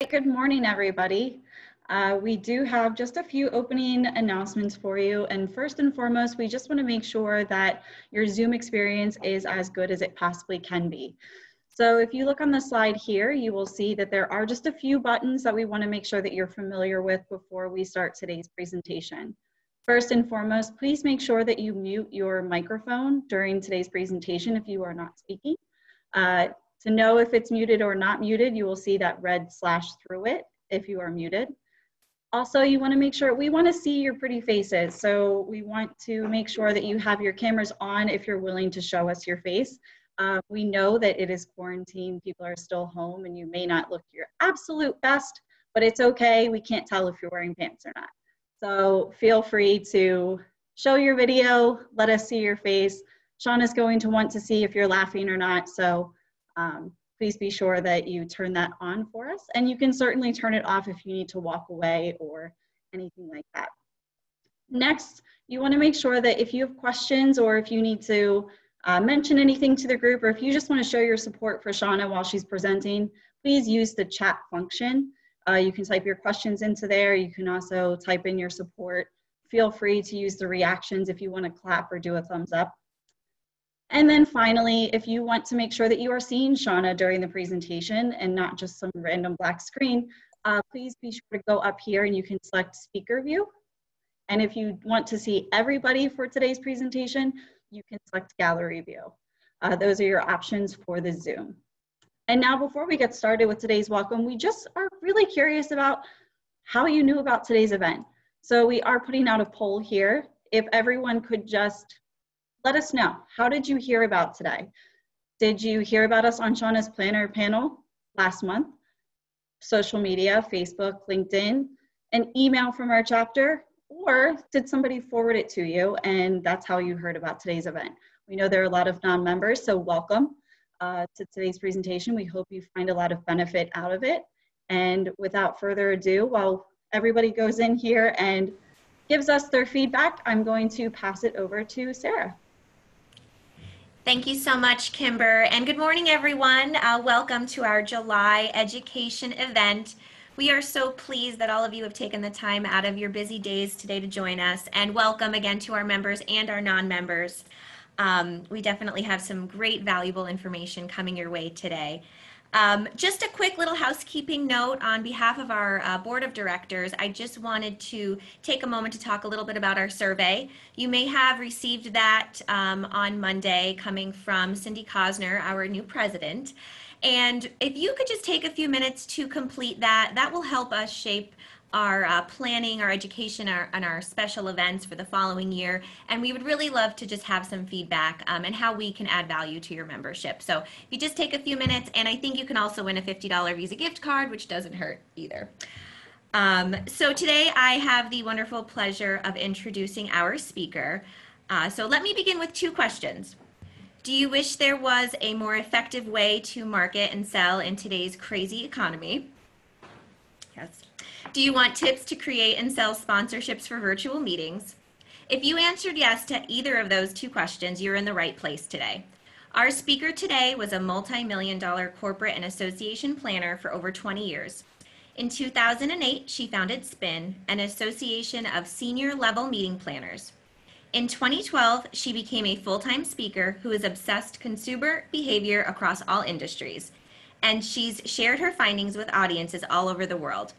Good morning, everybody. We do have just a few opening announcements for you. And first and foremost, we just want to make sure that your Zoom experience is as good as it possibly can be. So if you look on the slide here, you will see that there are just a few buttons that we want to make sure that you're familiar with before we start today's presentation. First and foremost, please make sure that you mute your microphone during today's presentation if you are not speaking. To know if it's muted or not muted, you will see that red slash through it if you are muted. Also, you want to make sure, we want to see your pretty faces. So we want to make sure that you have your cameras on if you're willing to show us your face. We know that it is quarantine, people are still home, and you may not look your absolute best, but it's okay. We can't tell if you're wearing pants or not. So feel free to show your video, let us see your face. Shawn is going to want to see if you're laughing or not. So please be sure that you turn that on for us, and you can certainly turn it off if you need to walk away or anything like that. Next, you want to make sure that if you have questions or if you need to mention anything to the group, or if you just want to show your support for Shawna while she's presenting, please use the chat function. You can type your questions into there. You can also type in your support. Feel free to use the reactions if you want to clap or do a thumbs up. And then finally, if you want to make sure that you are seeing Shawna during the presentation and not just some random black screen, please be sure to go up here and you can select speaker view. And if you want to see everybody for today's presentation, you can select gallery view. Those are your options for the Zoom. And now before we get started with today's welcome, we just are really curious about how you knew about today's event. So we are putting out a poll here. If everyone could just let us know, how did you hear about today? Did you hear about us on Shawna's Planner panel last month? Social media, Facebook, LinkedIn, an email from our chapter, or did somebody forward it to you and that's how you heard about today's event? We know there are a lot of non-members, so welcome to today's presentation. We hope you find a lot of benefit out of it. And without further ado, while everybody goes in here and gives us their feedback, I'm going to pass it over to Sarah. Thank you so much, Kimber, and good morning, everyone. Welcome to our July education event. We are so pleased that all of you have taken the time out of your busy days today to join us, and welcome again to our members and our non-members. We definitely have some great valuable information coming your way today. Just a quick little housekeeping note on behalf of our board of directors. I just wanted to take a moment to talk a little bit about our survey. You may have received that on Monday coming from Cindy Cosner, our new president. And if you could just take a few minutes to complete that, that will help us shape our planning, our education, and our special events for the following year. And we would really love to just have some feedback and how we can add value to your membership. So if you just take a few minutes, and I think you can also win a $50 Visa gift card, which doesn't hurt either. So today I have the wonderful pleasure of introducing our speaker. So let me begin with two questions. Do you wish there was a more effective way to market and sell in today's crazy economy? Yes. Do you want tips to create and sell sponsorships for virtual meetings? If you answered yes to either of those two questions, you're in the right place today. Our speaker today was a multi-million-dollar corporate and association planner for over 20 years. In 2008, she founded SPIN, an association of senior-level meeting planners. In 2012, she became a full-time speaker who is obsessed consumer behavior across all industries, and she's shared her findings with audiences all over the world.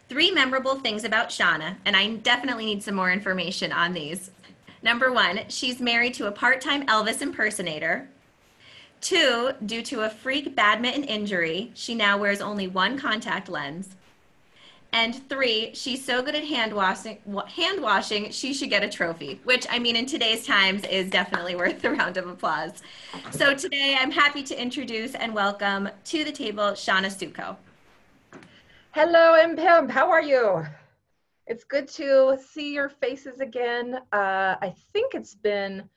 3 memorable things about Shawna, and I definitely need some more information on these. Number 1, she's married to a part-time Elvis impersonator. 2, due to a freak badminton injury, she now wears only 1 contact lens. And 3, she's so good at hand washing, she should get a trophy, which, I mean, in today's times is definitely worth a round of applause. So today I'm happy to introduce and welcome to the table Shawna Suko. Hello, MPimp. How are you? It's good to see your faces again. I think it's been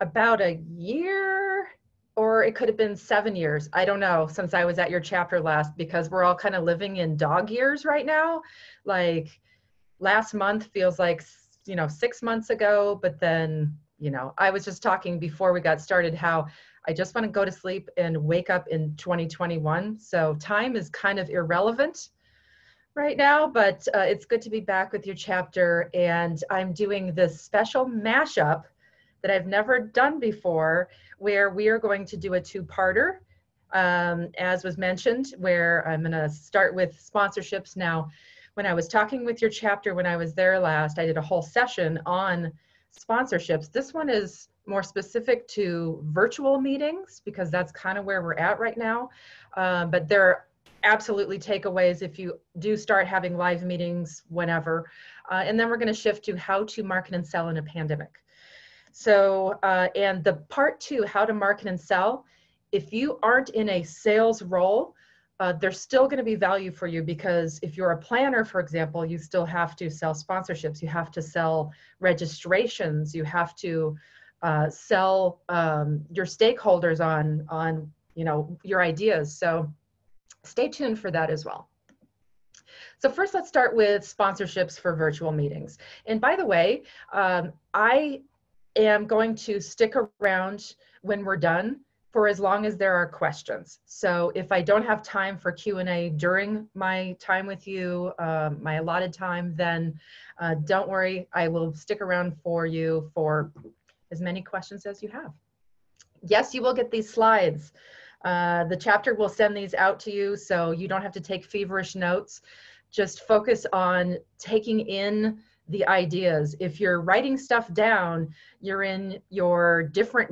about a year, or it could have been 7 years. I don't know, since I was at your chapter last, because we're all kind of living in dog years right now. Like last month feels like, 6 months ago, but then, I was just talking before we got started how I just want to go to sleep and wake up in 2021. So time is kind of irrelevant. right now, but it's good to be back with your chapter. And I'm doing this special mashup that I've never done before, where we are going to do a two-parter, as was mentioned, where I'm going to start with sponsorships. Now, when I was talking with your chapter, when I was there last, I did a whole session on sponsorships. This one is more specific to virtual meetings because that's kind of where we're at right now. But there are absolutely takeaways if you do start having live meetings whenever. And then we're going to shift to how to market and sell in a pandemic. So, and the part two, how to market and sell, if you aren't in a sales role, there's still going to be value for you, because if you're a planner, for example, you still have to sell sponsorships, you have to sell registrations, you have to sell your stakeholders on your ideas. So stay tuned for that as well. So first, let's start with sponsorships for virtual meetings. And by the way, I am going to stick around when we're done for as long as there are questions. So if I don't have time for Q&A during my time with you, my allotted time, then don't worry, I will stick around for you for as many questions as you have. Yes, you will get these slides. The chapter will send these out to you, so you don't have to take feverish notes. Just focus on taking in the ideas. If you're writing stuff down, you're in your different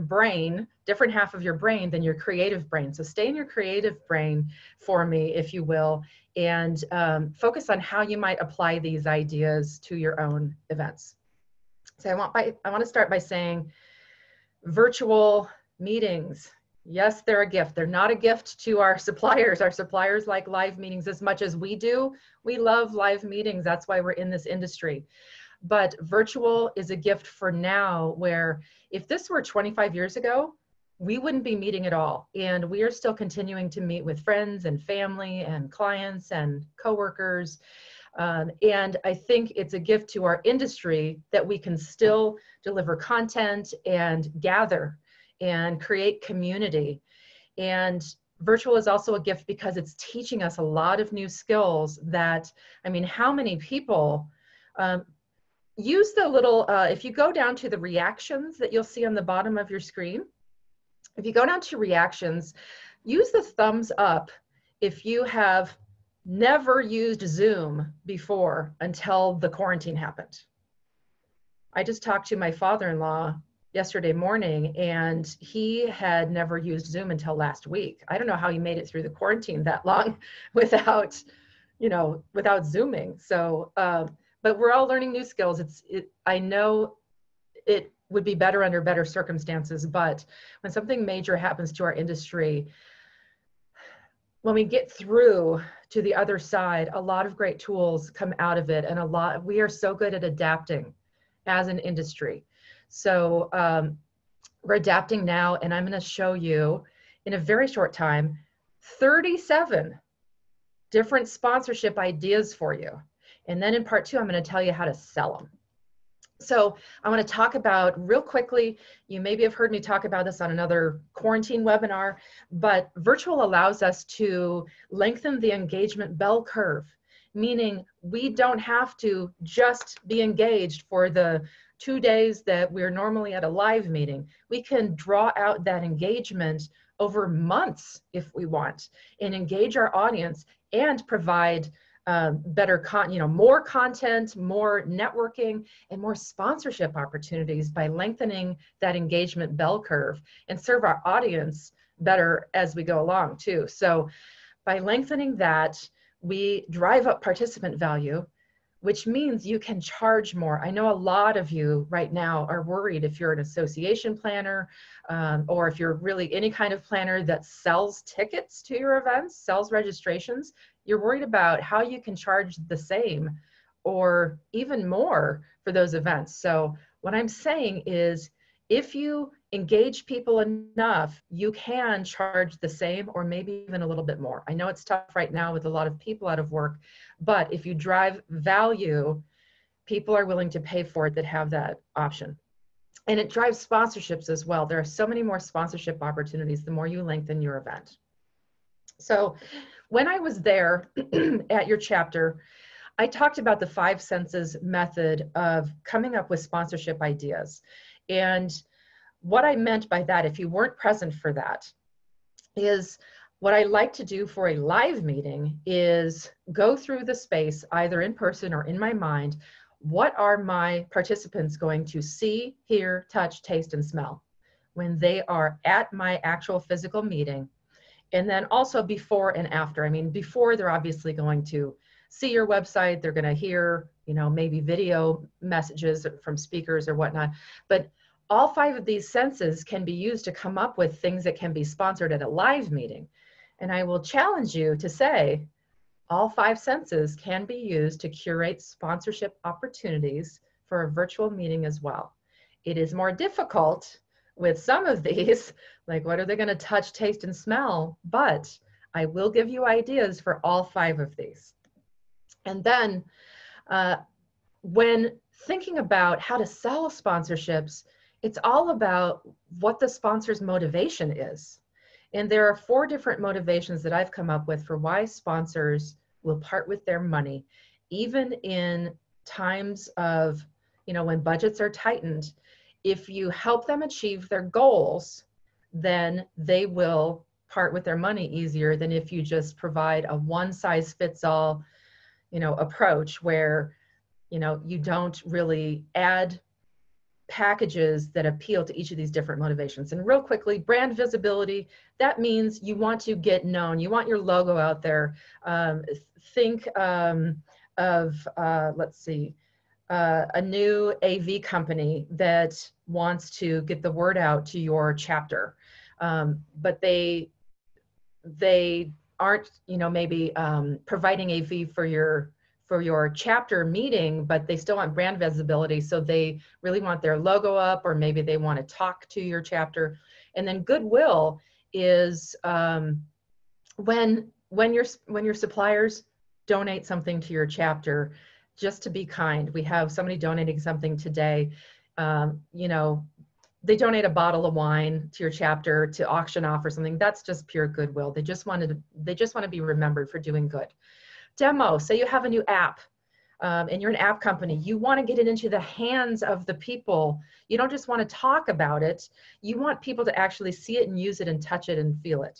half of your brain than your creative brain. So stay in your creative brain for me, if you will, and focus on how you might apply these ideas to your own events. So I want to start by saying virtual meetings. Yes, they're a gift. They're not a gift to our suppliers. Our suppliers like live meetings as much as we do. We love live meetings. That's why we're in this industry. But virtual is a gift for now, where if this were 25 years ago, we wouldn't be meeting at all. And we are still continuing to meet with friends and family and clients and coworkers. And I think it's a gift to our industry that we can still deliver content and gather and create community. And virtual is also a gift because it's teaching us a lot of new skills that, I mean, how many people use the little, if you go down to the reactions that you'll see on the bottom of your screen, if you go down to reactions, use the thumbs up if you have never used Zoom before until the quarantine happened. I just talked to my father-in-law yesterday morning, and he had never used Zoom until last week. I don't know how he made it through the quarantine that long without Zooming. So, but we're all learning new skills. I know it would be better under better circumstances, but when something major happens to our industry, when we get through to the other side, a lot of great tools come out of it, and we are so good at adapting as an industry. So we're adapting now, and I'm going to show you in a very short time 37 different sponsorship ideas for you. And then in part two, I'm going to tell you how to sell them. So I want to talk about real quickly, you maybe have heard me talk about this on another quarantine webinar, but virtual allows us to lengthen the engagement bell curve, meaning we don't have to just be engaged for the 2 days that we're normally at a live meeting. We can draw out that engagement over months if we want, and engage our audience and provide more content, more networking, and more sponsorship opportunities by lengthening that engagement bell curve, and serve our audience better as we go along too. So by lengthening that, we drive up participant value, which means you can charge more. I know a lot of you right now are worried, if you're an association planner, or if you're really any kind of planner that sells tickets to your events, sells registrations, you're worried about how you can charge the same or even more for those events. So what I'm saying is, if you engage people enough, you can charge the same or maybe even a little bit more. I know it's tough right now with a lot of people out of work, but if you drive value, people are willing to pay for it that have that option. And it drives sponsorships as well. There are so many more sponsorship opportunities the more you lengthen your event. So when I was there at your chapter, I talked about the 5 senses method of coming up with sponsorship ideas. And what I meant by that, if you weren't present for that, is what I like to do for a live meeting is go through the space, either in person or in my mind. What are my participants going to see, hear, touch, taste, and smell when they are at my actual physical meeting? And then also before and after. I mean, before, they're obviously going to see your website, they're going to hear, maybe video messages from speakers or whatnot. But all 5 of these senses can be used to come up with things that can be sponsored at a live meeting. And I will challenge you to say, all 5 senses can be used to curate sponsorship opportunities for a virtual meeting as well. It is more difficult with some of these, like what are they going to touch, taste, and smell? But I will give you ideas for all 5 of these. And then when thinking about how to sell sponsorships, it's all about what the sponsor's motivation is. And there are 4 different motivations that I've come up with for why sponsors will part with their money, even in times of, when budgets are tightened. If you help them achieve their goals, then they will part with their money easier than if you just provide a one-size-fits-all, approach where, you don't really add packages that appeal to each of these different motivations. And real quickly, brand visibility, that means you want to get known. You want your logo out there. Think of, let's see, a new AV company that wants to get the word out to your chapter, but they aren't, maybe providing AV for your chapter meeting, but they still want brand visibility. So they really want their logo up, or maybe they want to talk to your chapter. And then goodwill is when your suppliers donate something to your chapter, just to be kind. We have somebody donating something today. They donate a bottle of wine to your chapter to auction off or something. That's just pure goodwill. They just want to be remembered for doing good. Demo, say you have a new app and you're an app company. You want to get it into the hands of the people. You don't just want to talk about it. You want people to actually see it and use it and touch it and feel it.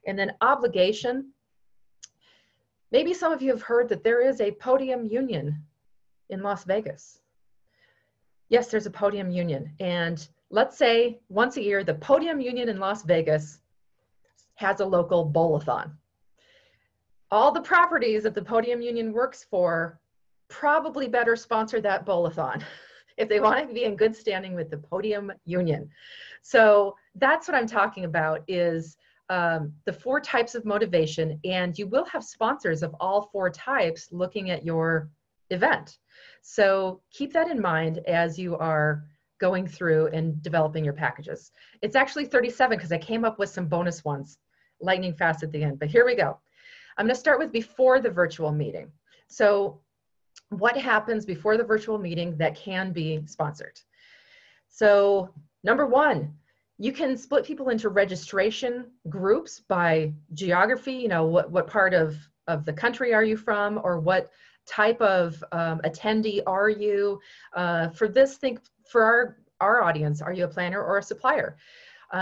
And then obligation. Maybe some of you have heard that there is a podium union in Las Vegas. Yes, there's a podium union. And let's say once a year, the podium union in Las Vegas has a local bowl-a-thon. All the properties that the podium union works for probably better sponsor that bowl-a-thon if they want to be in good standing with the podium union. So that's what I'm talking about, is the 4 types of motivation, and you will have sponsors of all 4 types looking at your event. So keep that in mind as you are going through and developing your packages. It's actually 37 because I came up with some bonus ones, lightning fast at the end, but here we go. I'm going to start with before the virtual meeting. So what happens before the virtual meeting that can be sponsored? So number 1, you can split people into registration groups by geography. What part of the country are you from, or what type of attendee are you? For this, think for our audience, are you a planner or a supplier?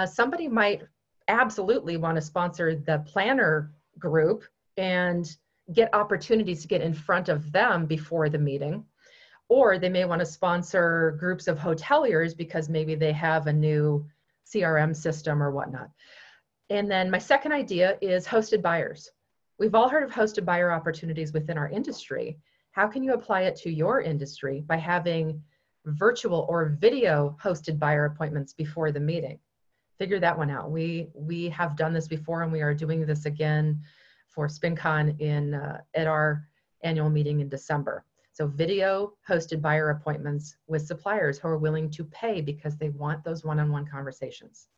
Somebody might absolutely want to sponsor the planner group and get opportunities to get in front of them before the meeting. Or they may want to sponsor groups of hoteliers because maybe they have a new CRM system or whatnot. And then my second idea is hosted buyers. We've all heard of hosted buyer opportunities within our industry. How can you apply it to your industry by having virtual or video hosted buyer appointments before the meeting? Figure that one out. We have done this before, and we are doing this again for SpinCon at our annual meeting in December. So video hosted buyer appointments with suppliers who are willing to pay because they want those one-on-one conversations.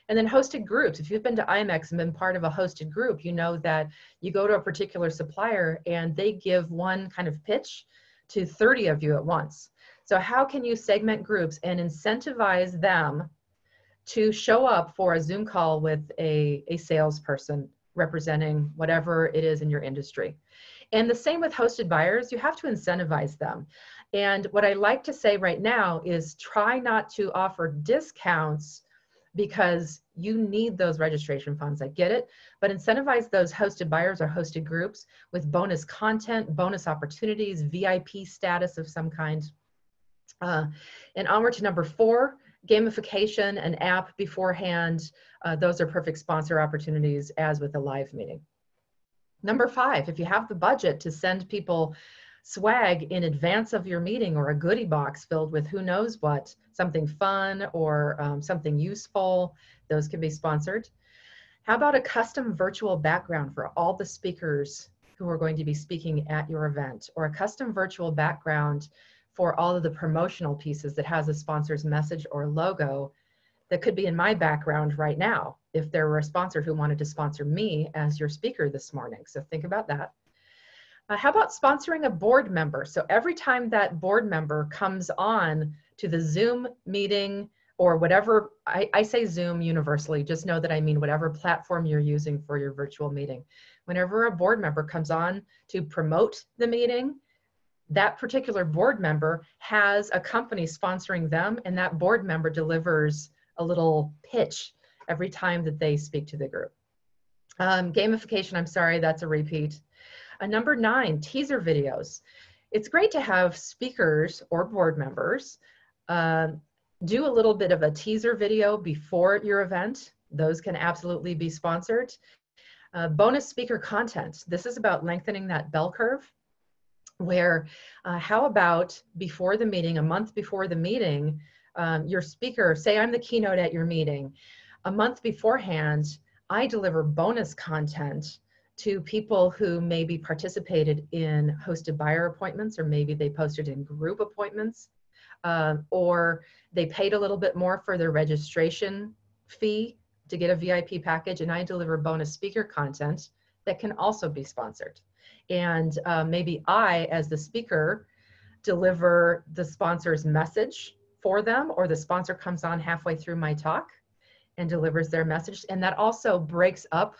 And then hosted groups. If you've been to IMEX and been part of a hosted group, you know that you go to a particular supplier and they give one kind of pitch to 30 of you at once. So how can you segment groups and incentivize them to show up for a Zoom call with a salesperson representing whatever it is in your industry. And the same with hosted buyers, you have to incentivize them. And what I like to say right now is try not to offer discounts because you need those registration funds. I get it, but incentivize those hosted buyers or hosted groups with bonus content, bonus opportunities, VIP status of some kind. And onward to number 4, gamification, an app beforehand. Those are perfect sponsor opportunities as with a live meeting. Number 5, if you have the budget to send people swag in advance of your meeting or a goodie box filled with who knows what, something fun or something useful, those can be sponsored. How about a custom virtual background for all the speakers who are going to be speaking at your event, or a custom virtual background for all of the promotional pieces that has a sponsor's message or logo that could be in my background right now if there were a sponsor who wanted to sponsor me as your speaker this morning. So think about that. How about sponsoring a board member? So every time that board member comes on to the Zoom meeting or whatever, I say Zoom universally, just know that I mean whatever platform you're using for your virtual meeting. Whenever a board member comes on to promote the meeting, that particular board member has a company sponsoring them, and that board member delivers a little pitch every time that they speak to the group. Gamification, I'm sorry, that's a repeat. Number 9, teaser videos. It's great to have speakers or board members do a little bit of a teaser video before your event. Those can absolutely be sponsored. Bonus speaker content. This is about lengthening that bell curve, where how about before the meeting, a month before the meeting, your speaker, say I'm the keynote at your meeting, a month beforehand, I deliver bonus content to people who maybe participated in hosted buyer appointments, or maybe they posted in group appointments, or they paid a little bit more for their registration fee to get a VIP package, and I deliver bonus speaker content that can also be sponsored. And maybe I, as the speaker, deliver the sponsor's message for them, or the sponsor comes on halfway through my talk and delivers their message. And that also breaks up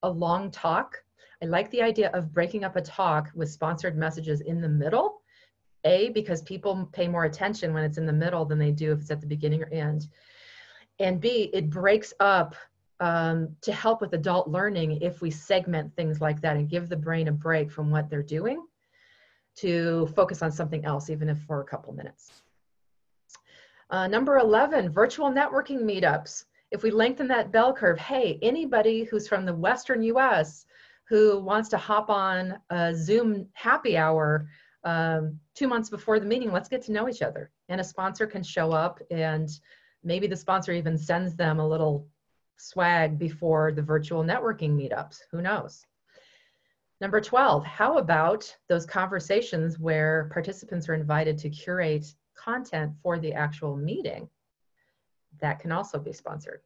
a long talk. I like the idea of breaking up a talk with sponsored messages in the middle. A, because people pay more attention when it's in the middle than they do if it's at the beginning or end. And B, it breaks up to help with adult learning if we segment things like that and give the brain a break from what they're doing to focus on something else, even if for a couple minutes. Number 11, virtual networking meetups. If we lengthen that bell curve, hey, anybody who's from the Western US who wants to hop on a Zoom happy hour 2 months before the meeting, let's get to know each other. And a sponsor can show up, and maybe the sponsor even sends them a little swag before the virtual networking meetups, who knows? Number 12, how about those conversations where participants are invited to curate content for the actual meeting? That can also be sponsored.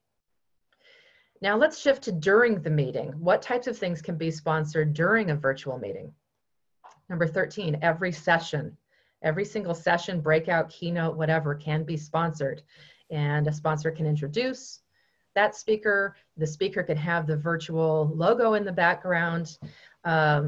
Now let's shift to during the meeting. What types of things can be sponsored during a virtual meeting? Number 13, every session. Every single session, breakout, keynote, whatever, can be sponsored. And a sponsor can introduce that speaker. The speaker can have the virtual logo in the background,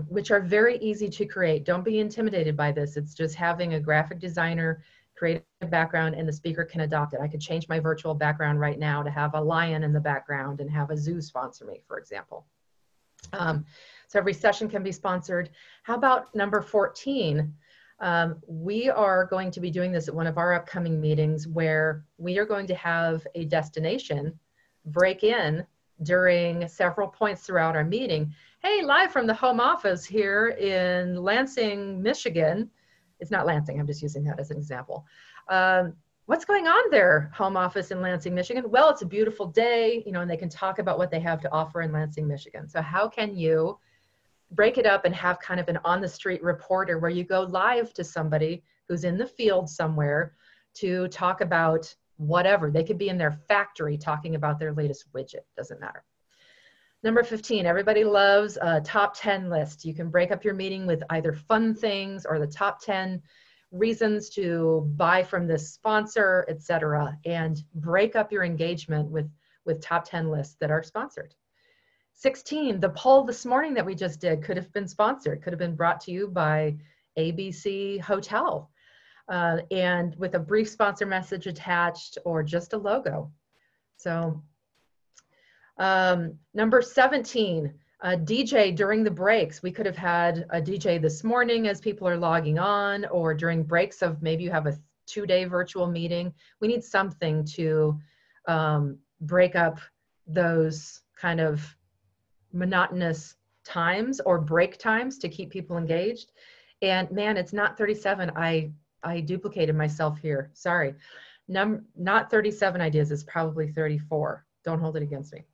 which are very easy to create. Don't be intimidated by this. It's just having a graphic designer create a background and the speaker can adopt it. I could change my virtual background right now to have a lion in the background and have a zoo sponsor me, for example. So every session can be sponsored. How about number 14? We are going to be doing this at one of our upcoming meetings where we are going to have a destination break in during several points throughout our meeting. Hey, live from the home office here in Lansing, Michigan. It's not Lansing, I'm just using that as an example. What's going on there, home office in Lansing, Michigan? Well, it's a beautiful day, you know, and they can talk about what they have to offer in Lansing, Michigan. So how can you break it up and have kind of an on-the-street reporter where you go live to somebody who's in the field somewhere to talk about whatever. They could be in their factory talking about their latest widget, doesn't matter. Number 15, everybody loves a top 10 list. You can break up your meeting with either fun things or the top 10 reasons to buy from this sponsor, etc., and break up your engagement with top 10 lists that are sponsored. 16, the poll this morning that we just did could have been sponsored, could have been brought to you by ABC Hotel, and with a brief sponsor message attached or just a logo. So number 17, a DJ during the breaks. We could have had a DJ this morning as people are logging on, or during breaks of maybe you have a 2-day virtual meeting. We need something to break up those kind of monotonous times or break times to keep people engaged. And man, it's not 37. I duplicated myself here. Sorry. Not 37 ideas, it's probably 34. Don't hold it against me.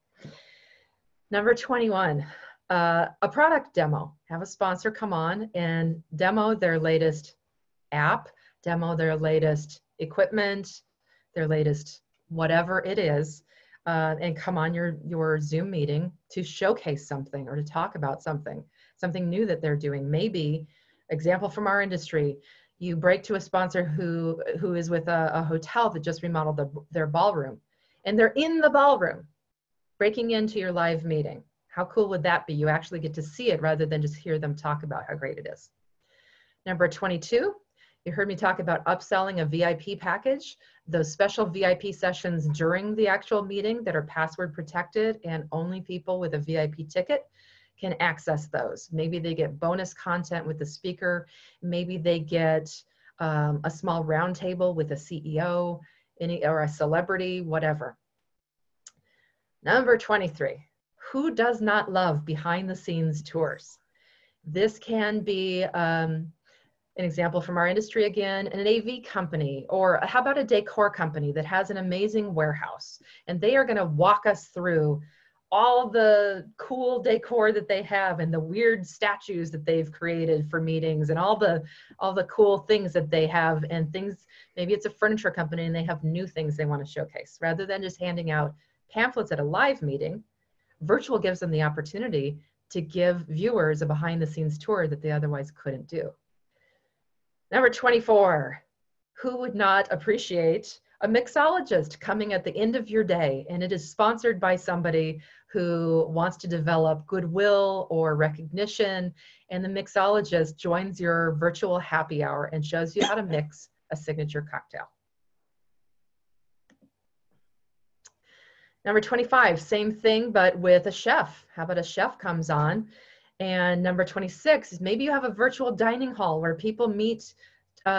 Number 21, a product demo. Have a sponsor come on and demo their latest app, demo their latest equipment, their latest whatever it is, and come on your Zoom meeting to showcase something or to talk about something new that they're doing. Maybe, example from our industry, you break to a sponsor who is with a hotel that just remodeled their ballroom, and they're in the ballroom breaking into your live meeting. How cool would that be? You actually get to see it rather than just hear them talk about how great it is. Number 22, you heard me talk about upselling a VIP package, those special VIP sessions during the actual meeting that are password protected and only people with a VIP ticket can access those. Maybe they get bonus content with the speaker. Maybe they get a small roundtable with a CEO or a celebrity, whatever. Number 23, who does not love behind the scenes tours? This can be an example from our industry again, an AV company, or how about a decor company that has an amazing warehouse, and they are going to walk us through all the cool decor that they have and the weird statues that they've created for meetings and all the cool things that they have, and things, maybe it's a furniture company and they have new things they want to showcase. Rather than just handing out pamphlets at a live meeting, virtual gives them the opportunity to give viewers a behind the scenes tour that they otherwise couldn't do. Number 24, who would not appreciate a mixologist coming at the end of your day, and it is sponsored by somebody who wants to develop goodwill or recognition, and the mixologist joins your virtual happy hour and shows you how to mix a signature cocktail. Number 25, same thing, but with a chef. How about a chef comes on? And number 26 is maybe you have a virtual dining hall where people meet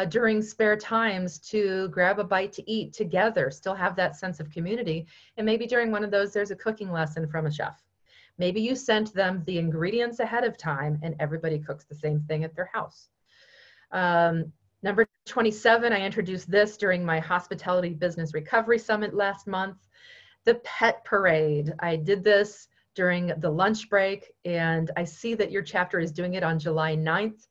during spare times to grab a bite to eat together, still have that sense of community. And maybe during one of those, there's a cooking lesson from a chef. Maybe you sent them the ingredients ahead of time and everybody cooks the same thing at their house. Number 27, I introduced this during my Hospitality Business Recovery Summit last month. The pet parade. I did this during the lunch break, and I see that your chapter is doing it on July 9th.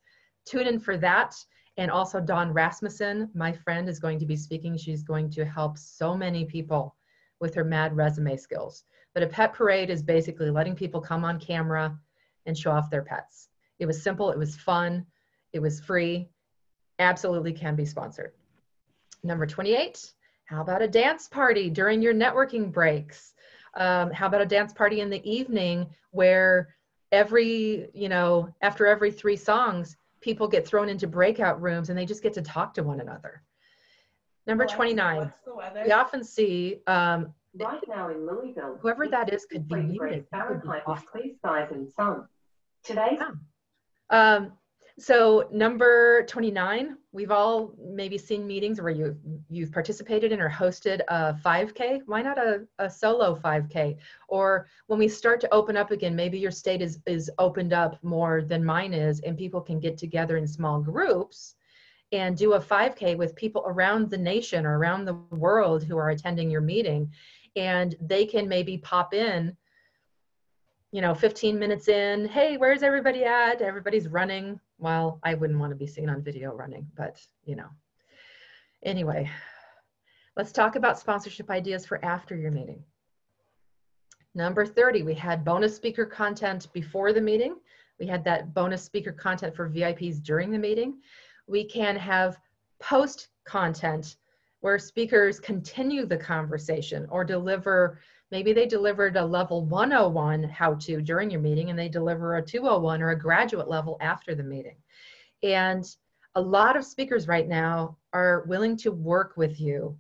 Tune in for that. And also Dawn Rasmussen, my friend, is going to be speaking. She's going to help so many people with her mad resume skills. But a pet parade is basically letting people come on camera and show off their pets. It was simple, it was fun, it was free, absolutely can be sponsored. Number 28, how about a dance party during your networking breaks? How about a dance party in the evening where after every 3 songs, people get thrown into breakout rooms and they just get to talk to one another. Number 29, we often see, right now in Louisville, whoever that is could be muted. That would be awesome. Today. So number 29, we've all maybe seen meetings where you've participated in or hosted a 5K. Why not a solo 5K? Or when we start to open up again, maybe your state is opened up more than mine is, and people can get together in small groups and do a 5K with people around the nation or around the world who are attending your meeting. And they can maybe pop in, 15 minutes in, hey, where's everybody at? Everybody's running. Well, I wouldn't want to be seen on video running, but Anyway, let's talk about sponsorship ideas for after your meeting. Number 30, we had bonus speaker content before the meeting. We had that bonus speaker content for VIPs during the meeting. We can have post content where speakers continue the conversation or deliver, maybe they delivered a level 101 how-to during your meeting and they deliver a 201 or a graduate level after the meeting. And a lot of speakers right now are willing to work with you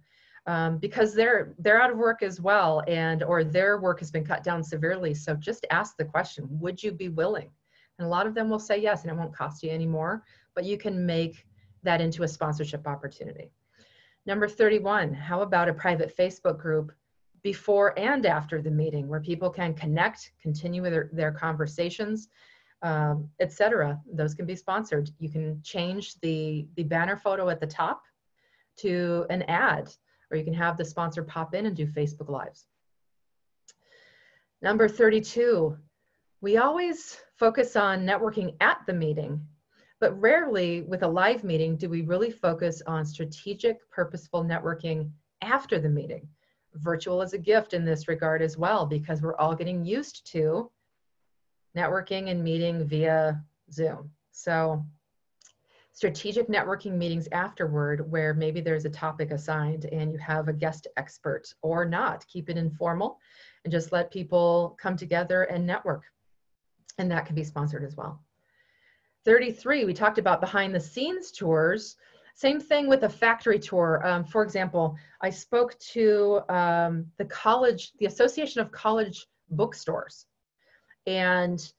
because they're out of work as well, and or their work has been cut down severely. So just ask the question, would you be willing? And a lot of them will say yes, and it won't cost you any more, but you can make that into a sponsorship opportunity. Number 31, how about a private Facebook group before and after the meeting where people can connect, continue with their conversations, etc. Those can be sponsored. You can change the banner photo at the top to an ad, or you can have the sponsor pop in and do Facebook Lives. Number 32, we always focus on networking at the meeting, but rarely with a live meeting do we really focus on strategic, purposeful networking after the meeting. Virtual is a gift in this regard as well, because we're all getting used to networking and meeting via Zoom. So strategic networking meetings afterward, where maybe there's a topic assigned and you have a guest expert or not, keep it informal and just let people come together and network. And that can be sponsored as well. 33, we talked about behind the scenes tours. Same thing with a factory tour. For example, I spoke to the Association of College Bookstores. And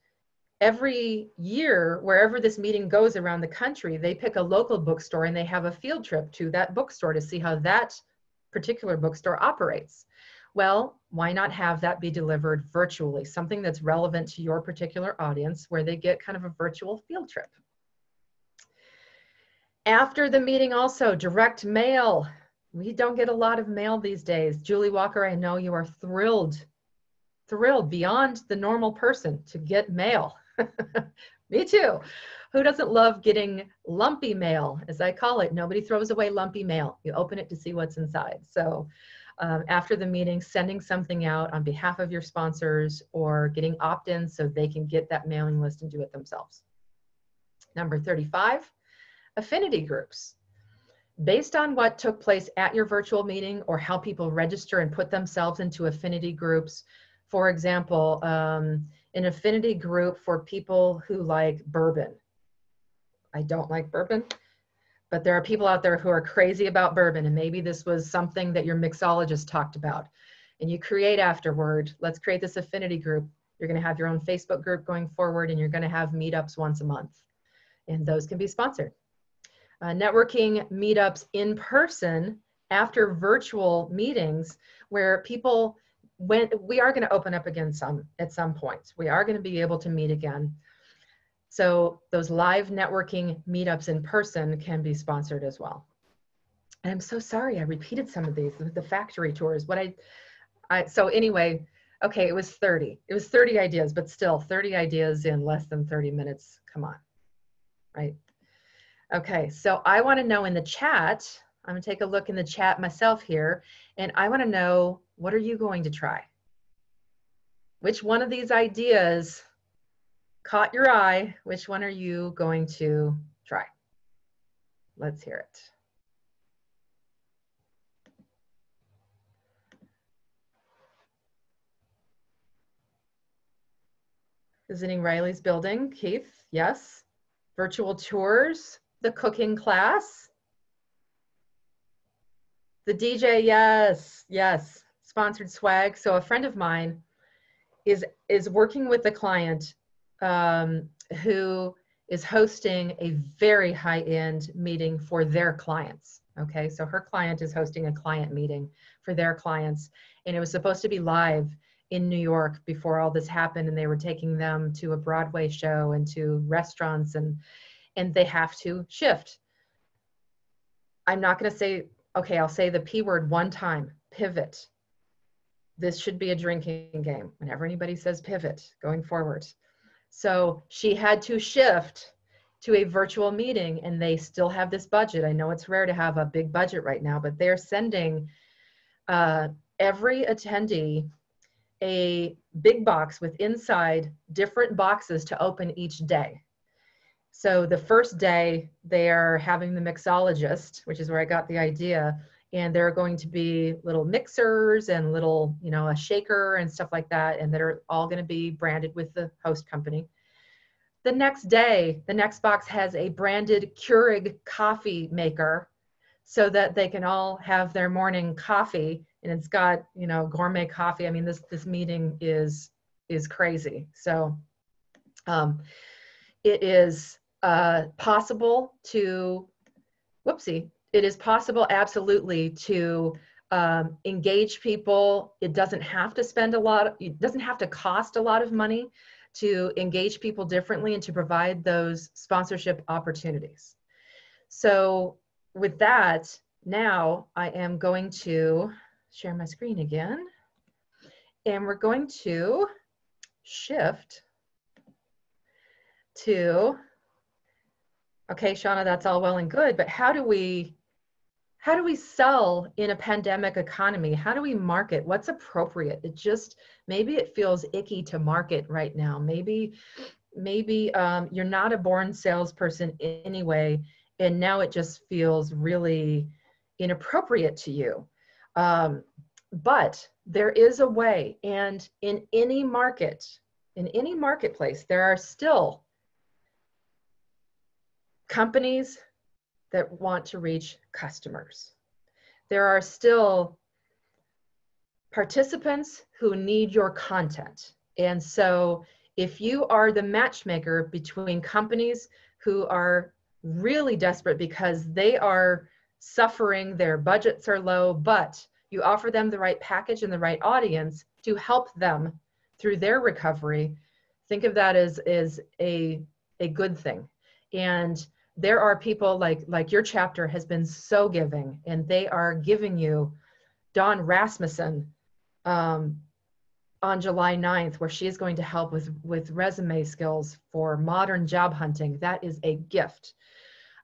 every year, wherever this meeting goes around the country, they pick a local bookstore and they have a field trip to that bookstore to see how that particular bookstore operates. Well, why not have that be delivered virtually? Something that's relevant to your particular audience where they get kind of a virtual field trip. After the meeting also, direct mail. We don't get a lot of mail these days. Julie Walker, I know you are thrilled beyond the normal person to get mail. Me too. Who doesn't love getting lumpy mail, as I call it? Nobody throws away lumpy mail. You open it to see what's inside. So after the meeting, sending something out on behalf of your sponsors or getting opt-ins so they can get that mailing list and do it themselves. Number 35, affinity groups. Based on what took place at your virtual meeting or how people register and put themselves into affinity groups, for example, an affinity group for people who like bourbon. I don't like bourbon, but there are people out there who are crazy about bourbon, and maybe this was something that your mixologist talked about. And you create afterward, let's create this affinity group. You're going to have your own Facebook group going forward, and you're going to have meetups once a month. And those can be sponsored. Networking meetups in person after virtual meetings where people, we are going to open up again at some points. We are going to be able to meet again. So those live networking meetups in person can be sponsored as well. And I'm so sorry I repeated some of these, the factory tours. So anyway, okay, it was 30. It was 30 ideas, but still 30 ideas in less than 30 minutes. Come on, right? Okay, so I want to know in the chat, I'm going to take a look in the chat myself here, and I want to know, what are you going to try? Which one of these ideas caught your eye? Which one are you going to try? Let's hear it. Visiting Riley's building, Keith, yes. Virtual tours, the cooking class. The DJ, yes, yes. Sponsored swag. So a friend of mine is working with a client who is hosting a very high-end meeting for their clients. Okay, so her client is hosting a client meeting for their clients, and it was supposed to be live in New York before all this happened, and they were taking them to a Broadway show and to restaurants, and they have to shift. I'm not going to say, okay, I'll say the P word one time, pivot. This should be a drinking game whenever anybody says pivot going forward. So she had to shift to a virtual meeting, and they still have this budget. I know it's rare to have a big budget right now, but they're sending every attendee a big box with inside different boxes to open each day. So the first day they are having the mixologist, which is where I got the idea, And there are going to be little mixers and little, you know, a shaker and stuff like that, and that are all going to be branded with the host company. The next day, the next box has a branded Keurig coffee maker so that they can all have their morning coffee, and it's got, you know, gourmet coffee. I mean, this meeting is crazy. So it is possible to, whoopsie, it is possible absolutely to engage people. It doesn't have to spend a lot, it doesn't have to cost a lot of money to engage people differently and to provide those sponsorship opportunities. So with that, now I am going to share my screen again, and we're going to shift to, okay, Shauna, that's all well and good, but how do we sell in a pandemic economy? How do we market? What's appropriate? It just, maybe it feels icky to market right now. Maybe you're not a born salesperson anyway, and now it just feels really inappropriate to you. But there is a way, and in any market, in any marketplace, there are still companies that want to reach customers. There are still participants who need your content. And so if you are the matchmaker between companies who are really desperate because they are suffering, their budgets are low, but you offer them the right package and the right audience to help them through their recovery, think of that as a good thing. And there are people like your chapter has been so giving, and they are giving you Dawn Rasmussen on July 9th, where she is going to help with resume skills for modern job hunting. That is a gift.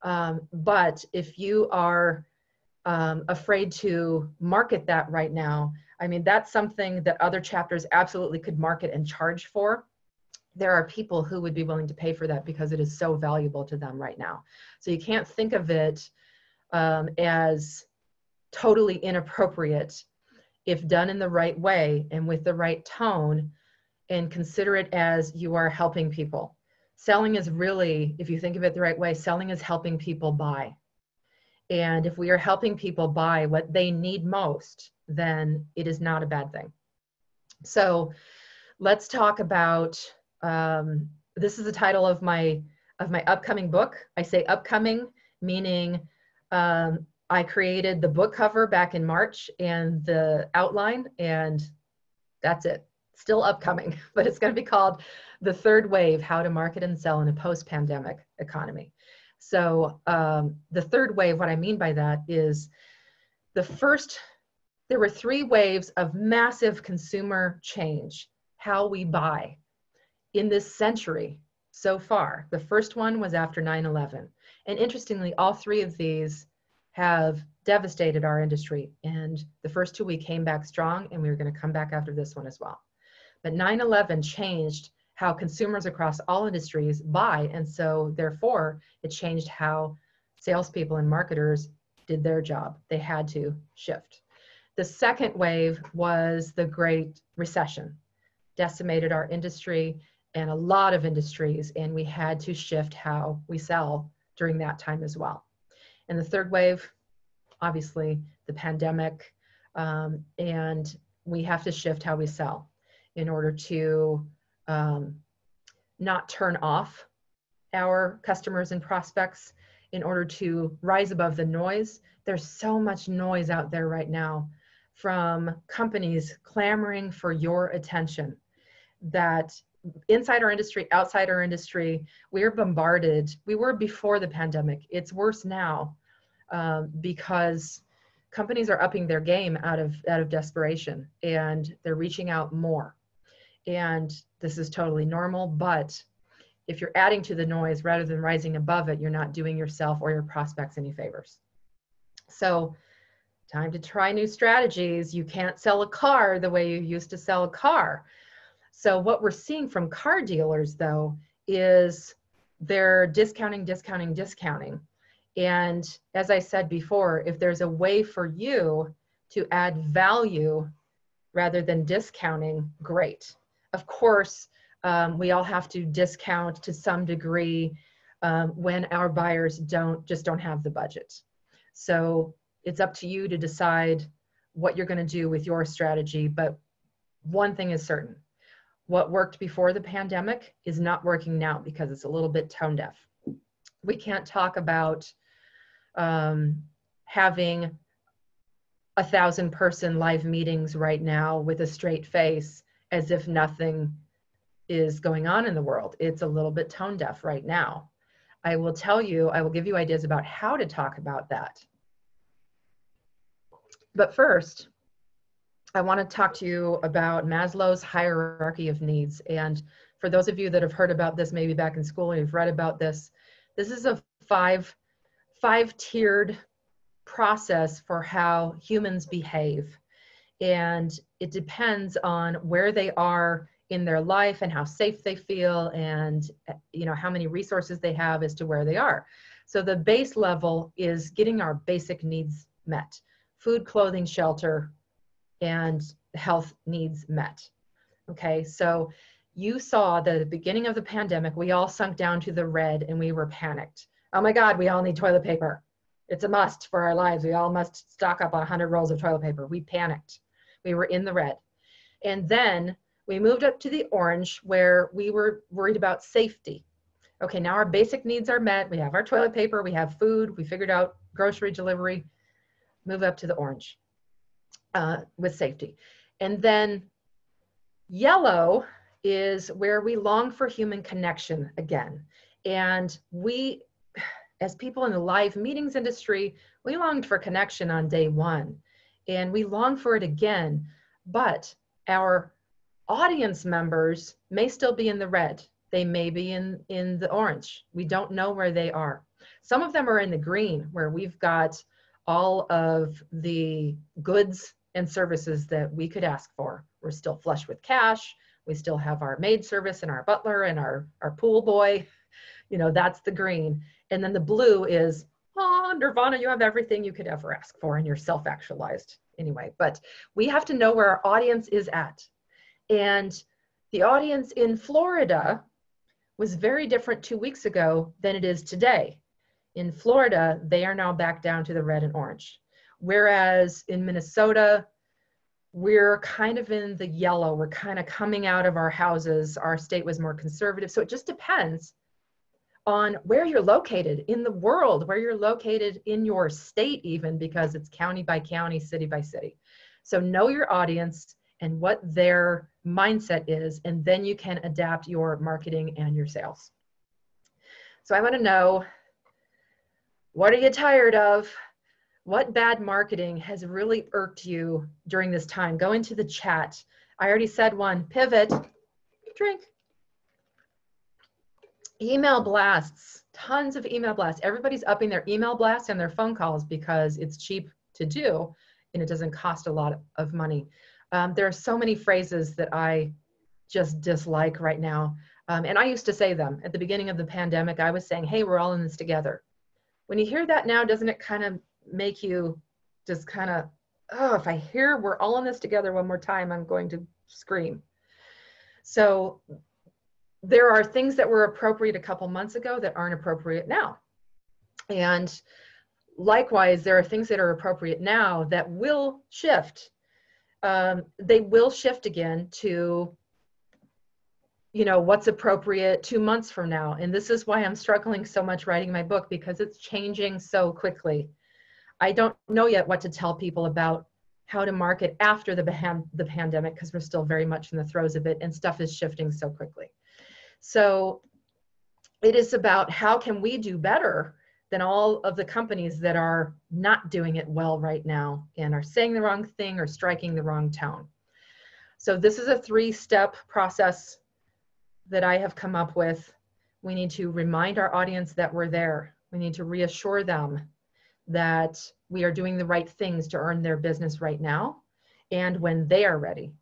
But if you are afraid to market that right now, I mean, that's something that other chapters absolutely could market and charge for. There are people who would be willing to pay for that because it is so valuable to them right now. So you can't think of it as totally inappropriate if done in the right way and with the right tone, and consider it as you are helping people. Selling is really, if you think of it the right way, selling is helping people buy. And if we are helping people buy what they need most, then it is not a bad thing. So let's talk about, this is the title of my upcoming book. I say upcoming, meaning I created the book cover back in March and the outline, and that's it. Still upcoming, but it's going to be called The Third Wave: How to Market and Sell in a Post-Pandemic Economy. So the third wave, what I mean by that is there were 3 waves of massive consumer change, how we buy in this century so far. The first one was after 9/11. And interestingly, all 3 of these have devastated our industry. And the first 2 we came back strong, and we were going to come back after this one as well. But 9/11 changed how consumers across all industries buy. And so therefore it changed how salespeople and marketers did their job. They had to shift. The second wave was the Great Recession, decimated our industry and a lot of industries, and we had to shift how we sell during that time as well. And the third wave, obviously the pandemic, and we have to shift how we sell in order to not turn off our customers and prospects, in order to rise above the noise. There's so much noise out there right now from companies clamoring for your attention that inside our industry, outside our industry, we're bombarded. We were before the pandemic. It's worse now because companies are upping their game out of desperation, and they're reaching out more. And this is totally normal, but if you're adding to the noise rather than rising above it, you're not doing yourself or your prospects any favors. So time to try new strategies. You can't sell a car the way you used to sell a car. So what we're seeing from car dealers, though, is they're discounting. And as I said before, if there's a way for you to add value rather than discounting, great. Of course, we all have to discount to some degree when our buyers just don't have the budget. So it's up to you to decide what you're going to do with your strategy. But one thing is certain: what worked before the pandemic is not working now because it's a little bit tone deaf. We can't talk about having 1,000-person live meetings right now with a straight face as if nothing is going on in the world. It's a little bit tone deaf right now. I will give you ideas about how to talk about that. But first, I want to talk to you about Maslow's hierarchy of needs. And for those of you that have heard about this, maybe back in school, and you've read about this, this is a five-tiered process for how humans behave. And it depends on where they are in their life and how safe they feel and how many resources they have as to where they are. So the base level is getting our basic needs met: food, clothing, shelter, and health needs met. Okay, so you saw that at the beginning of the pandemic, we all sunk down to the red and we were panicked. Oh my God, we all need toilet paper. It's a must for our lives. We all must stock up on 100 rolls of toilet paper. We panicked. We were in the red. And then we moved up to the orange, where we were worried about safety. Okay, now our basic needs are met. We have our toilet paper, we have food, we figured out grocery delivery. Move up to the orange with safety. And then yellow is where we long for human connection again. And we, as people in the live meetings industry, we longed for connection on day one, and we long for it again, but our audience members may still be in the red. They may be in the orange. We don't know where they are. Some of them are in the green, where we've got all of the goods and services that we could ask for. We're still flush with cash. We still have our maid service and our butler and our pool boy. That's the green. And then the blue is, oh, Nirvana, you have everything you could ever ask for and you're self-actualized. Anyway, but we have to know where our audience is at. And the audience in Florida was very different 2 weeks ago than it is today. In Florida, they are now back down to the red and orange. Whereas in Minnesota, we're kind of in the yellow. We're kind of coming out of our houses. Our state was more conservative. So it just depends on where you're located in the world, where you're located in your state even, because it's county by county, city by city. So know your audience and what their mindset is, and then you can adapt your marketing and your sales. So I want to know, what are you tired of? What bad marketing has really irked you during this time? Go into the chat. I already said one: pivot, drink. Email blasts, tons of email blasts. Everybody's upping their email blasts and their phone calls because it's cheap to do and it doesn't cost a lot of money. There are so many phrases that I just dislike right now. And I used to say them at the beginning of the pandemic. I was saying, hey, we're all in this together. When you hear that now, doesn't it kind of make you just kind of, oh, if I hear we're all in this together one more time, I'm going to scream. So there are things that were appropriate a couple months ago that aren't appropriate now. And likewise, there are things that are appropriate now that will shift. They will shift again to, what's appropriate 2 months from now. And this is why I'm struggling so much writing my book, because it's changing so quickly. I don't know yet what to tell people about how to market after the pandemic, because we're still very much in the throes of it and stuff is shifting so quickly. So it is about how can we do better than all of the companies that are not doing it well right now and are saying the wrong thing or striking the wrong tone. So this is a 3-step process that I have come up with. We need to remind our audience that we're there. We need to reassure them that we are doing the right things to earn their business right now and when they are ready.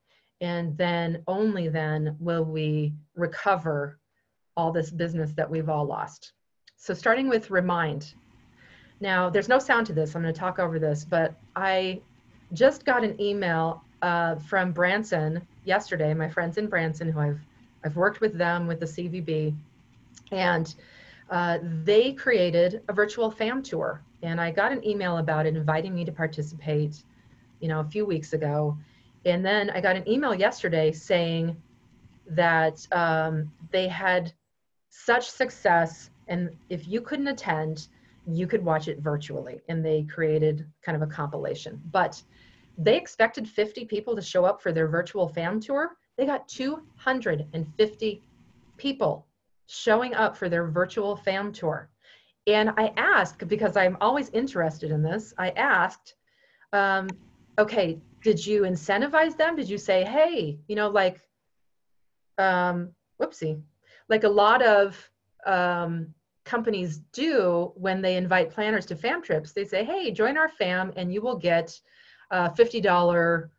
And then only then will we recover all this business that we've all lost. So starting with remind. Now, there's no sound to this. I'm going to talk over this, but I just got an email from Branson yesterday. My friends in Branson, who I've worked with them with the CVB, and they created a virtual fam tour. And I got an email about it, inviting me to participate, a few weeks ago. And then I got an email yesterday saying that they had such success, and if you couldn't attend, you could watch it virtually. And they created kind of a compilation. But they expected 50 people to show up for their virtual fam tour. They got 250 people showing up for their virtual fam tour. And I asked, because I'm always interested in this, I asked, okay, did you incentivize them? Did you say, hey, whoopsie, like a lot of companies do when they invite planners to fam trips, they say, hey, join our fam and you will get a $50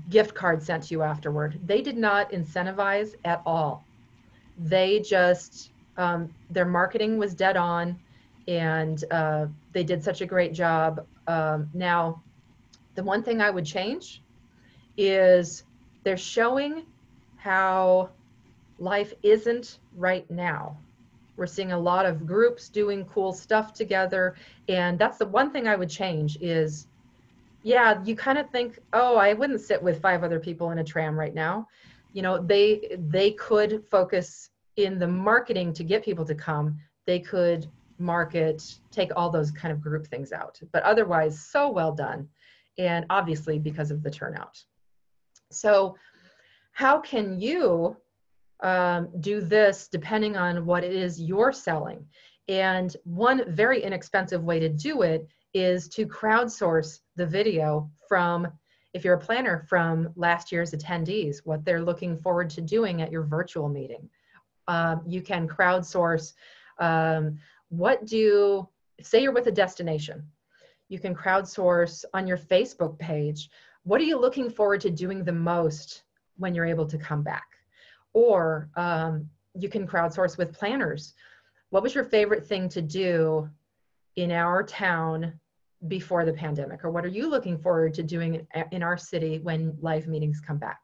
gift card sent to you afterward. They did not incentivize at all. They just, their marketing was dead on, and they did such a great job. Now, the one thing I would change is they're showing how life isn't right now. We're seeing a lot of groups doing cool stuff together. And that's the one thing I would change is, yeah, you kind of think, oh, I wouldn't sit with 5 other people in a tram right now. They could focus in the marketing to get people to come. They could market, take all those kind of group things out. But otherwise, so well done. And obviously because of the turnout. So how can you do this depending on what it is you're selling? And one very inexpensive way to do it is to crowdsource the video from, if you're a planner, from last year's attendees, what they're looking forward to doing at your virtual meeting. You can crowdsource, say you're with a destination, you can crowdsource on your Facebook page, what are you looking forward to doing the most when you're able to come back? Or you can crowdsource with planners. What was your favorite thing to do in our town before the pandemic? Or what are you looking forward to doing in our city when live meetings come back?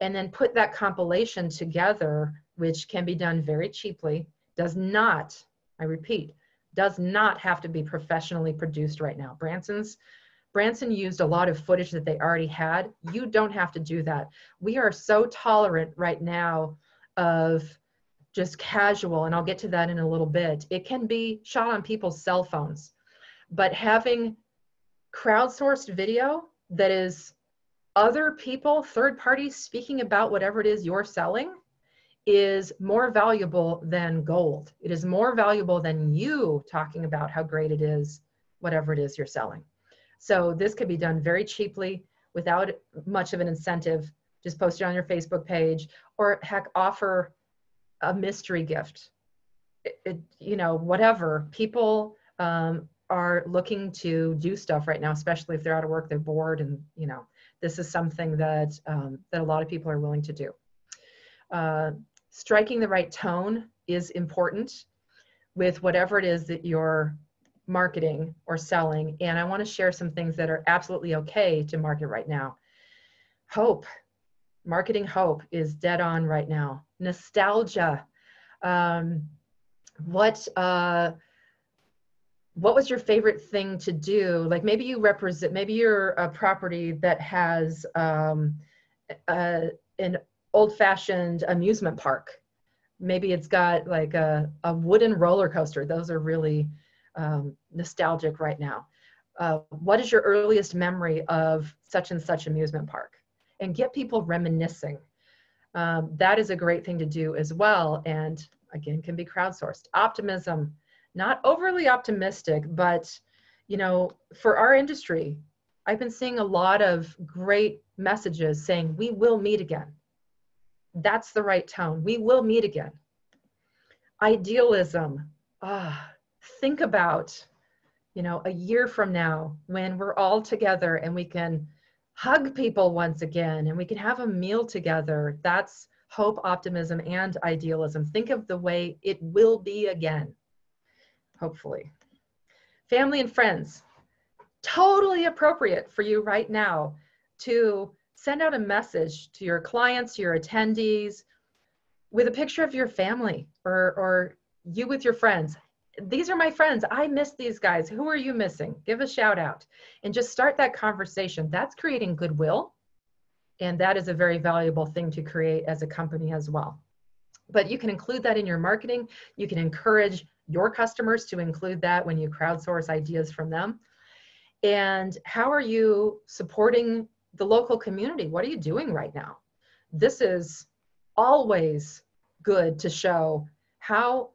And then put that compilation together, which can be done very cheaply, does not, I repeat, does not have to be professionally produced right now. Branson used a lot of footage that they already had. You don't have to do that. We are so tolerant right now of just casual, and I'll get to that in a little bit. It can be shot on people's cell phones, but having crowdsourced video that is other people, third parties speaking about whatever it is you're selling is more valuable than gold. It is more valuable than you talking about how great it is, whatever it is you're selling. So this could be done very cheaply without much of an incentive. Just post it on your Facebook page, or heck, offer a mystery gift. Whatever. People are looking to do stuff right now, especially if they're out of work, they're bored, and this is something that that a lot of people are willing to do. Striking the right tone is important with whatever it is that you're marketing or selling. And I want to share some things that are absolutely okay to market right now. Hope. Marketing hope is dead on right now. Nostalgia. What was your favorite thing to do? Like maybe you're a property that has an old-fashioned amusement park. Maybe it's got like a wooden roller coaster. Those are really nostalgic right now. What is your earliest memory of such and such amusement park? And get people reminiscing. That is a great thing to do as well. And again, can be crowdsourced. Optimism, not overly optimistic, but for our industry, I've been seeing a lot of great messages saying, we will meet again. That's the right tone. We will meet again. Idealism. Think about, a year from now when we're all together and we can hug people once again and we can have a meal together. That's hope, optimism, and idealism. Think of the way it will be again. hopefully. Family and friends, totally appropriate for you right now to send out a message to your clients, your attendees, with a picture of your family or you with your friends. These are my friends. I miss these guys. Who are you missing? Give a shout out and just start that conversation. That's creating goodwill. And that is a very valuable thing to create as a company as well. But you can include that in your marketing. You can encourage your customers to include that when you crowdsource ideas from them. And how are you supporting the local community? What are you doing right now? This is always good to show how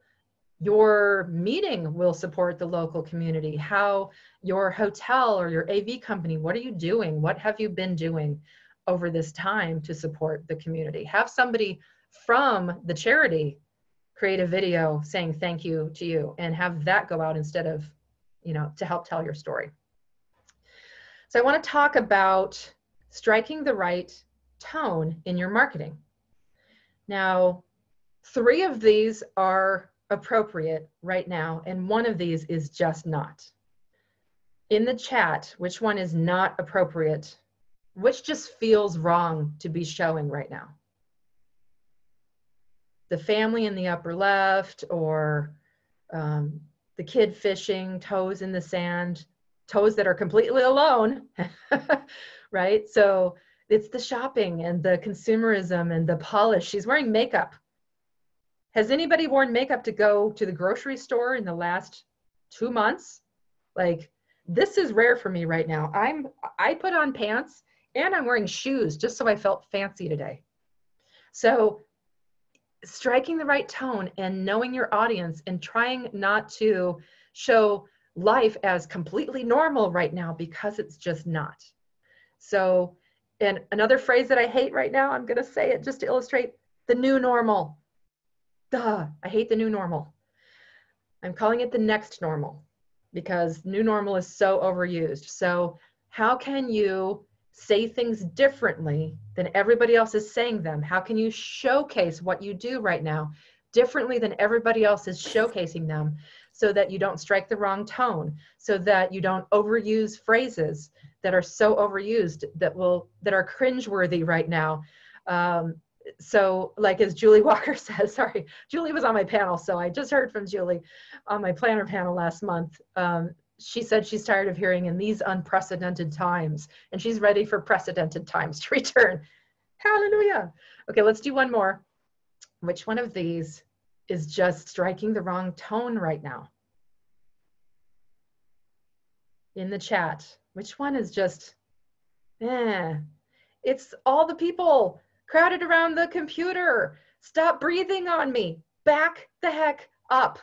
your meeting will support the local community, how your hotel or your AV company, what are you doing? What have you been doing over this time to support the community? Have somebody from the charity create a video saying thank you to you and have that go out instead of, to help tell your story. So I want to talk about striking the right tone in your marketing. Now, 3 of these are appropriate right now, and 1 of these is just not. In the chat, which one is not appropriate? Which just feels wrong to be showing right now? The family in the upper left, or the kid fishing, toes in the sand, toes that are completely alone, right? So it's the shopping and the consumerism and the polish. She's wearing makeup. Has anybody worn makeup to go to the grocery store in the last 2 months? Like, this is rare for me right now. I put on pants and I'm wearing shoes just so I felt fancy today. So striking the right tone and knowing your audience and trying not to show life as completely normal right now, because it's just not. So, and another phrase that I hate right now, I'm going to say it just to illustrate: the new normal. Duh, I hate the new normal. I'm calling it the next normal, because new normal is so overused. So how can you say things differently than everybody else is saying them? How can you showcase what you do right now differently than everybody else is showcasing them, so that you don't strike the wrong tone, so that you don't overuse phrases that are so overused that are cringeworthy right now? So like, as Julie Walker says, sorry, Julie was on my panel, so I just heard from Julie on my planner panel last month. She said she's tired of hearing "in these unprecedented times," and she's ready for precedented times to return. Hallelujah. Okay, let's do one more. Which one of these is just striking the wrong tone right now? In the chat, which one is just, it's all the people crowded around the computer. Stop breathing on me. Back the heck up.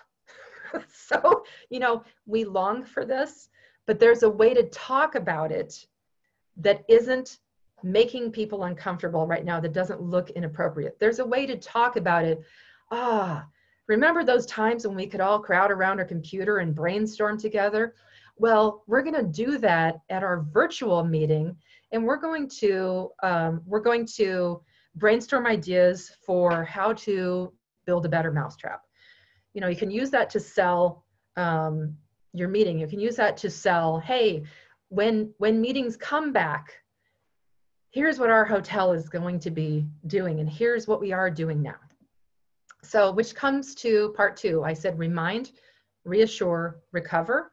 So, we long for this, but there's a way to talk about it that isn't making people uncomfortable right now, that doesn't look inappropriate. There's a way to talk about it. Remember those times when we could all crowd around our computer and brainstorm together? Well, we're going to do that at our virtual meeting, and we're going to brainstorm ideas for how to build a better mousetrap. You can use that to sell your meeting. You can use that to sell, hey, when meetings come back, here's what our hotel is going to be doing, and here's what we are doing now. So, which comes to part 2. I said remind, reassure, recover.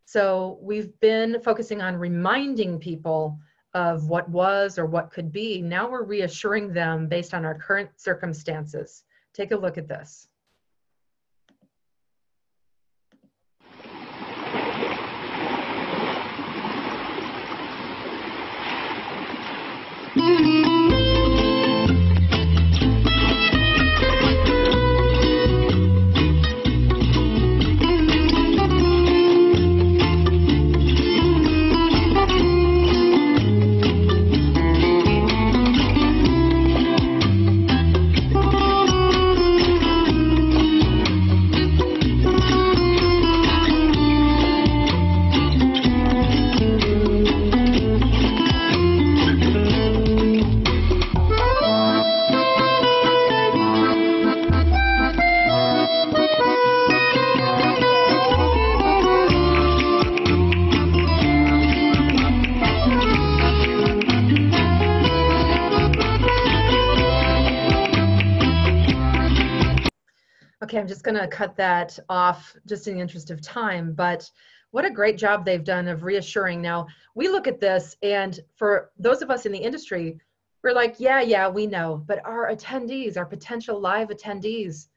So we've been focusing on reminding people of what was or what could be. Now we're reassuring them based on our current circumstances. Take a look at this. I'm just going to cut that off just in the interest of time, but what a great job they've done of reassuring. Now, we look at this, and for those of us in the industry, we're like, yeah, we know, but our attendees, our potential live attendees,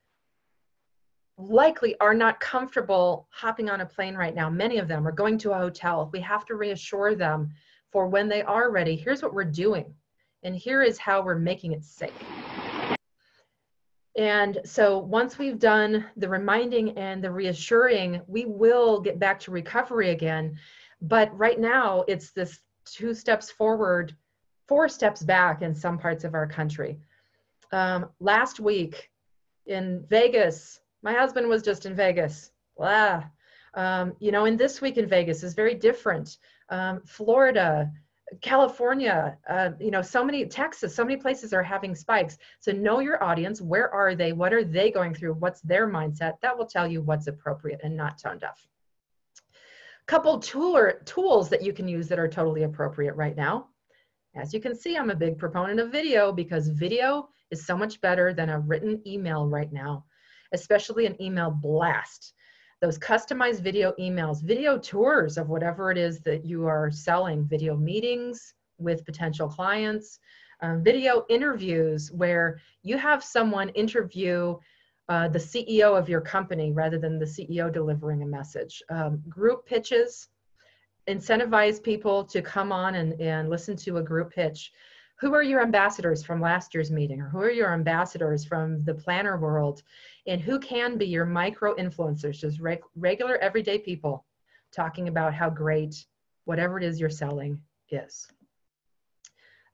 likely are not comfortable hopping on a plane right now. Many of them are going to a hotel. We have to reassure them for when they are ready. Here's what we're doing, and here is how we're making it safe. And so once we've done the reminding and the reassuring, we will get back to recovery again. But right now, it's this 2 steps forward, 4 steps back in some parts of our country. Last week in Vegas, my husband was just in Vegas. Blah. And this week in Vegas is very different. Florida, California, so many, Texas, so many places are having spikes. So know your audience. Where are they? What are they going through? What's their mindset? That will tell you what's appropriate and not tone deaf. Couple tools that you can use that are totally appropriate right now. As you can see, I'm a big proponent of video because video is so much better than a written email right now, especially an email blast. Those customized video emails, video tours of whatever it is that you are selling, video meetings with potential clients, video interviews where you have someone interview the CEO of your company rather than the CEO delivering a message. Group pitches, incentivize people to come on and listen to a group pitch. Who are your ambassadors from last year's meeting, or who are your ambassadors from the planner world, and who can be your micro influencers, just regular everyday people talking about how great whatever it is you're selling is.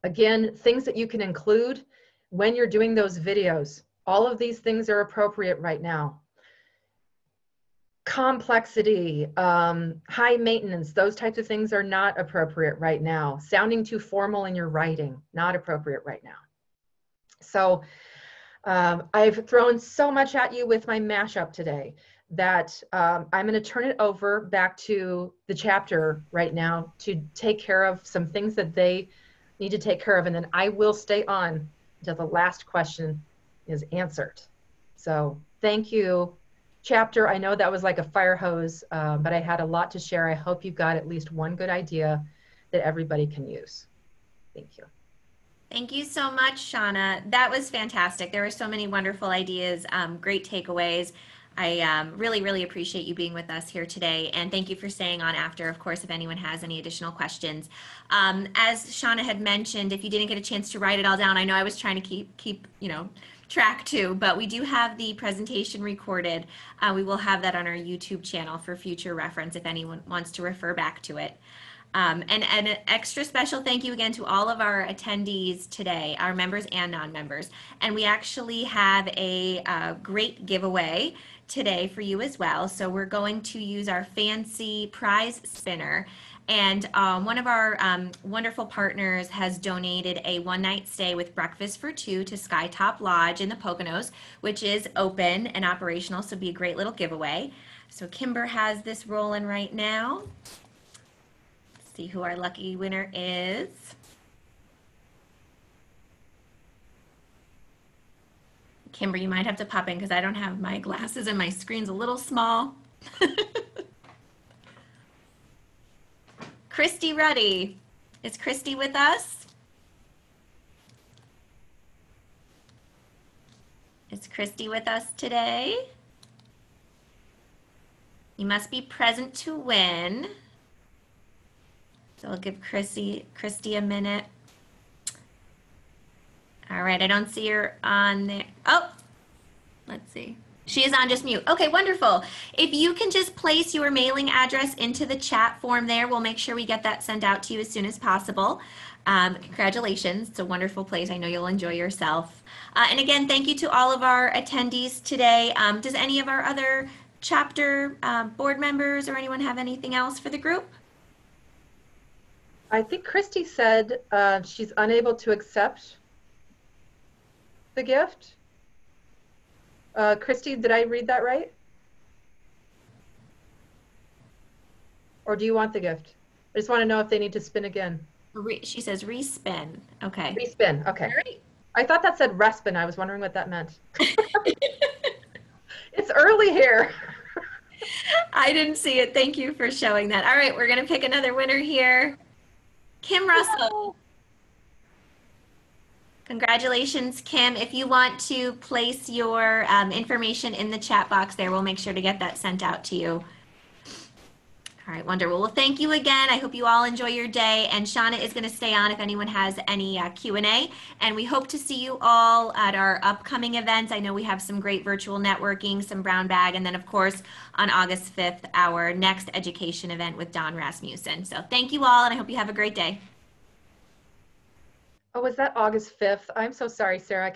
Again, things that you can include when you're doing those videos. All of these things are appropriate right now. Complexity, high maintenance, those types of things are not appropriate right now. Sounding too formal in your writing, not appropriate right now. So I've thrown so much at you with my mashup today that I'm going to turn it over back to the chapter right now to take care of some things that they need to take care of. And then I will stay on until the last question is answered. So thank you. Chapter, I know that was like a fire hose, but I had a lot to share. I hope you got at least one good idea that everybody can use. Thank you. Thank you so much, Shauna. That was fantastic. There were so many wonderful ideas, great takeaways. I really, really appreciate you being with us here today. And thank you for staying on after, of course, if anyone has any additional questions. As Shauna had mentioned, if you didn't get a chance to write it all down, I know I was trying to keep track too, but we do have the presentation recorded. We will have that on our YouTube channel for future reference if anyone wants to refer back to it. And an extra special thank you again to all of our attendees today, our members and non-members. And we actually have a great giveaway today for you as well. So we're going to use our fancy prize spinner. And one of our wonderful partners has donated a one-night stay with breakfast for 2 to Skytop Lodge in the Poconos, which is open and operational, so it'd be a great little giveaway. So Kimber has this rolling right now. Let's see who our lucky winner is. Kimber, you might have to pop in because I don't have my glasses and my screen's a little small. Christy Ruddy. Is Christy with us? Is Christy with us today? You must be present to win. So I'll give Christy a minute. All right, I don't see her on there. Oh, let's see. She is on just mute. Okay, wonderful. If you can just place your mailing address into the chat form there, we'll make sure we get that sent out to you as soon as possible. Congratulations. It's a wonderful place. I know you'll enjoy yourself. And again, thank you to all of our attendees today. Does any of our other chapter board members or anyone have anything else for the group? I think Christy said she's unable to accept the gift. Christy, did I read that right? Or do you want the gift? I just want to know if they need to spin again. She says respin. Okay. Respin. Okay. All right. I thought that said respin. I was wondering what that meant. It's early here. I didn't see it. Thank you for showing that. All right, we're going to pick another winner here. Kim Russell. Congratulations, Kim. If you want to place your information in the chat box there, we'll make sure to get that sent out to you. All right, wonderful. Well, thank you again. I hope you all enjoy your day. And Shauna is going to stay on if anyone has any Q&A. And we hope to see you all at our upcoming events. I know we have some great virtual networking, some brown bag, and then, of course, on August 5th, our next education event with Don Rasmussen. So thank you all, and I hope you have a great day. Oh, was that August 5th? I'm so sorry, Sarah.